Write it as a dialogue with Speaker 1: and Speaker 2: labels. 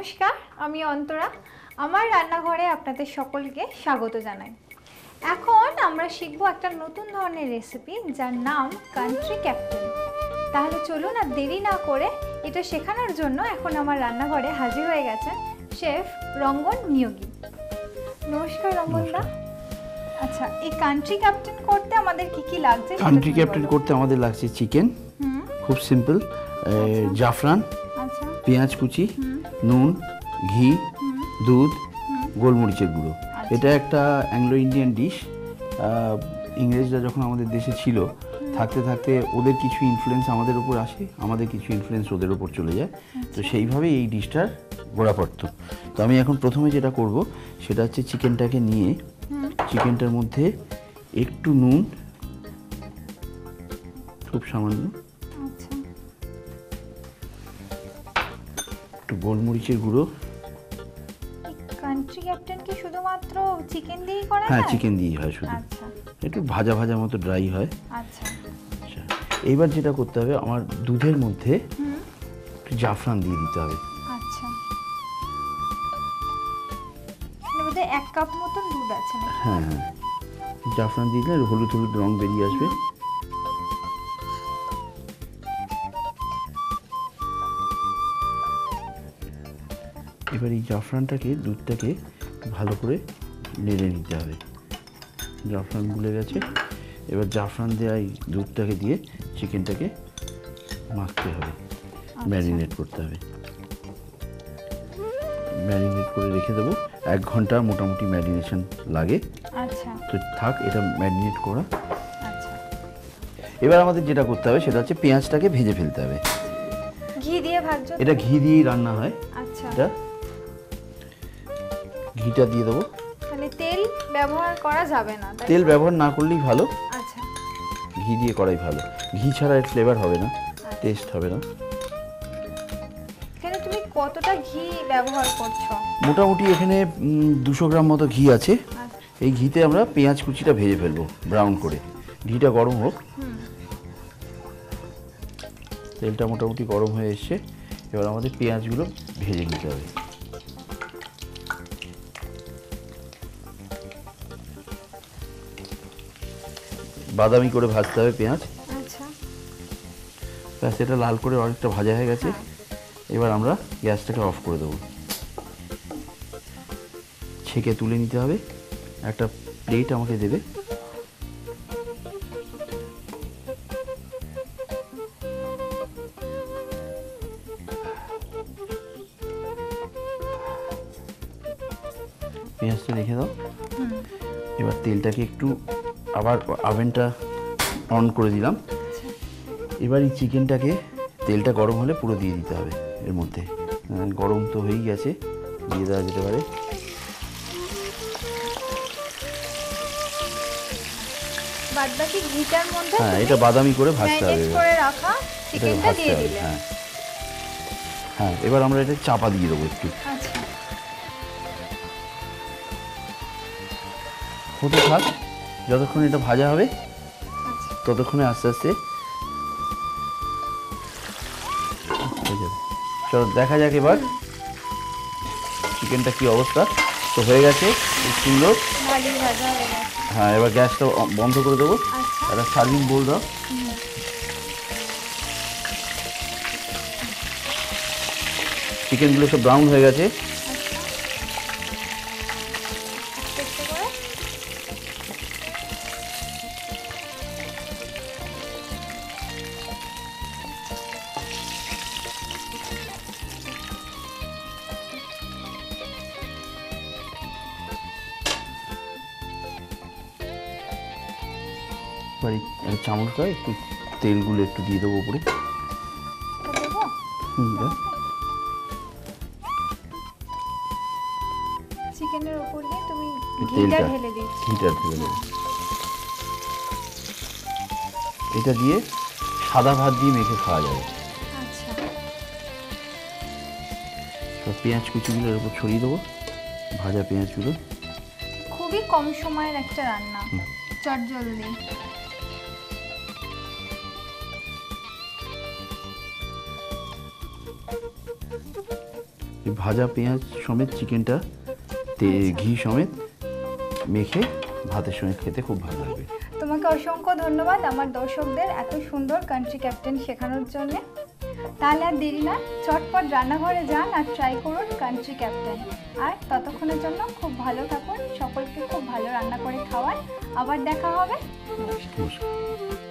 Speaker 1: নমস্কার, আমি অন্তরা। আমার রান্নাঘরে আপনাদের সকলকে স্বাগত জানাই। এখন আমরা শিখবো একটা নতুন ধরনের রেসিপি যার নাম কান্ট্রি ক্যাপ্টেন। তাহলে চলুন আর দেরি না করে এটা শেখানোর জন্য এখন আমার রান্নাঘরে হাজির হয়ে গেছেন শেফ রঙ্গন নিয়োগী। নমস্কার রঙ্গনদা। আচ্ছা, এই কান্ট্রি ক্যাপ্টেন করতে আমাদের কি কি লাগছে?
Speaker 2: কান্ট্রি ক্যাপ্টেন করতে আমাদের লাগছে চিকেন, খুব সিম্পল, জাফরান,
Speaker 1: আচ্ছা,
Speaker 2: পেঁয়াজ কুচি, নুন, ঘি, দুধ, গোলমরিচের গুঁড়ো। এটা একটা অ্যাংলো ইন্ডিয়ান ডিশ। ইংরেজরা যখন আমাদের দেশে ছিল, থাকতে থাকতে ওদের কিছু ইনফ্লুয়েন্স আমাদের উপর আসে, আমাদের কিছু ইনফ্লুয়েন্স ওদের উপর চলে যায়। তো সেইভাবেই এই ডিশটার গোড়াপত্তন। তো আমি এখন প্রথমে যেটা করব সেটা হচ্ছে চিকেনটাকে নিয়ে চিকেনটার মধ্যে একটু নুন, খুব সামান্য, একটু গোলমরিচের গুঁড়ো।
Speaker 1: কান্ট্রি ক্যাপ্টেন কি শুধুমাত্র চিকেন দিয়েই করা যায়?
Speaker 2: হ্যাঁ, চিকেন দিয়ে হয় শুধু।
Speaker 1: আচ্ছা,
Speaker 2: একটু ভাজা ভাজা মতো ড্রাই হয়।
Speaker 1: আচ্ছা,
Speaker 2: আচ্ছা, এইবার যেটা করতে হবে, আমার দুধের মধ্যে একটু জাফরান দিয়ে দিতে হবে।
Speaker 1: আচ্ছা, এর মধ্যে 1 কাপ মতন দুধ আছে না?
Speaker 2: হ্যাঁ হ্যাঁ, জাফরান দিয়ে দিলে হলুদ হলুদ রং বেরিয়ে আসবে। এবার এই জাফরানটাকে, দুধটাকে ভালো করে নেড়ে নিতে হবে। জাফরান গুলে গেছে, এবার জাফরান দেওয়া এই দুধটাকে দিয়ে চিকেনটাকে মাখতে হবে, ম্যারিনেট করতে হবে। ম্যারিনেট করে রেখে দেবো 1 ঘন্টা মোটামুটি ম্যারিনেশন লাগে।
Speaker 1: আচ্ছা,
Speaker 2: তো থাক এটা ম্যারিনেট করা।
Speaker 1: আচ্ছা,
Speaker 2: এবার আমাদের যেটা করতে হবে সেটা হচ্ছে পেঁয়াজটাকে ভেজে ফেলতে হবে।
Speaker 1: ঘি দিয়ে ভাজছো?
Speaker 2: এটা ঘি দিয়েই রান্না হয়।
Speaker 1: আচ্ছা,
Speaker 2: এটা ঘিটা দিয়ে দেবো।
Speaker 1: মানে তেল ব্যবহার করা যাবে না?
Speaker 2: তেল ব্যবহার না করলেই ভালো,
Speaker 1: আচ্ছা,
Speaker 2: ঘি দিয়ে করাই ভালো। ঘি ছাড়া এর ফ্লেভার হবে না, টেস্ট হবে না।
Speaker 1: এখানে তুমি কতটা ঘি ব্যবহার করছো?
Speaker 2: মোটামুটি এখানে 200 গ্রাম মতো ঘি আছে।
Speaker 1: আচ্ছা,
Speaker 2: এই ঘিতে আমরা পেঁয়াজ কুচিটা ভেজে ফেলবো ব্রাউন করে। ঘিটা গরম হোক। তেলটা মোটামুটি গরম হয়ে এসছে, এবার আমাদের পেঁয়াজগুলো ভেজে নিতে হবে। বাদামি করে ভাজতে হবে পেঁয়াজ।
Speaker 1: আচ্ছা,
Speaker 2: ব্যাস, এটা লাল করে অনেকটা ভাজা হয়ে গেছে। এবার আমরা গ্যাসটাকে অফ করে দেবো। ছেঁকে তুলে নিতে হবে। একটা প্লেট আমাকে দেবে। পেঁয়াজটা রেখে দাও। এবার তেলটাকে একটু আবার ওভেনটা অন করে দিলাম। এবার এই চিকেনটাকে তেলটা গরম হলে পুরো দিয়ে দিতে হবে এর মধ্যে। গরম তো হয়েই গেছে, দিয়ে দেওয়া যেতে পারে।
Speaker 1: বাদবাকি ঘিটার মধ্যে
Speaker 2: হ্যাঁ, এটা বাদামি করে ভাজতে হবে।
Speaker 1: ম্যারিনেট করে রাখা
Speaker 2: এটাকে
Speaker 1: চিকেনটা
Speaker 2: ভাজতে
Speaker 1: দিয়ে
Speaker 2: হবে।
Speaker 1: দিলে?
Speaker 2: হ্যাঁ হ্যাঁ, এবার আমরা এটা চাপা দিয়ে দেবো একটু।
Speaker 1: আচ্ছা,
Speaker 2: হতে থাক, যতক্ষণ এটা ভাজা হবে
Speaker 1: আচ্ছা,
Speaker 2: ততক্ষণে আস্তে আস্তে হয়ে যাবে। চলো দেখা যাক এবার চিকেনটা কি অবস্থা। তো হয়ে গেছে, খুব সুন্দর।
Speaker 1: ভালোই ভাজা হয়ে গেছে।
Speaker 2: হ্যাঁ, এবার গ্যাসটা বন্ধ করে দেবো।
Speaker 1: আচ্ছা,
Speaker 2: একটা সার্ভিং বোল দাও। চিকেনগুলো সব ব্রাউন হয়ে গেছে।
Speaker 1: চেষ্টা করে
Speaker 2: এবার এই চামচটা একটু তেলগুলো একটু দিয়ে দেবো উপরে।
Speaker 1: দেবো।
Speaker 2: দাও।
Speaker 1: চিকেনের উপর দিয়ে তুমি
Speaker 2: এই
Speaker 1: ঘিটা
Speaker 2: তেলটা,
Speaker 1: ঢেলে দিচ্ছ?
Speaker 2: ঘিটা ঢেলে দেবো। এটা দিয়ে সাদা ভাত দিয়ে মেখে খাওয়া যাবে।
Speaker 1: আচ্ছা,
Speaker 2: তো পেঁয়াজ কুচিগুলো এর উপর ছড়িয়ে দেবো, ভাজা পেঁয়াজগুলো।
Speaker 1: খুবই কম সময়ের একটা রান্না, চটজলদি।
Speaker 2: এই ভাজা পেঁয়াজ সমেত চিকেনটা ঘি সমেত মেখে ভাতের সঙ্গে খেতে খুব ভালো লাগবে।
Speaker 1: তোমাকে অসংখ্য ধন্যবাদ আমার দর্শকদের এত সুন্দর কান্ট্রি ক্যাপ্টেন শেখানোর জন্য। তাহলে আর দেরি না, চটপট রান্নাঘরে যান আর ট্রাই করুন কান্ট্রি ক্যাপ্টেন। আর ততক্ষণের জন্য খুব ভালো থাকুন, সকলকে খুব ভালো রান্না করে খাওয়ান। আবার দেখা হবে।
Speaker 2: নমস্কার।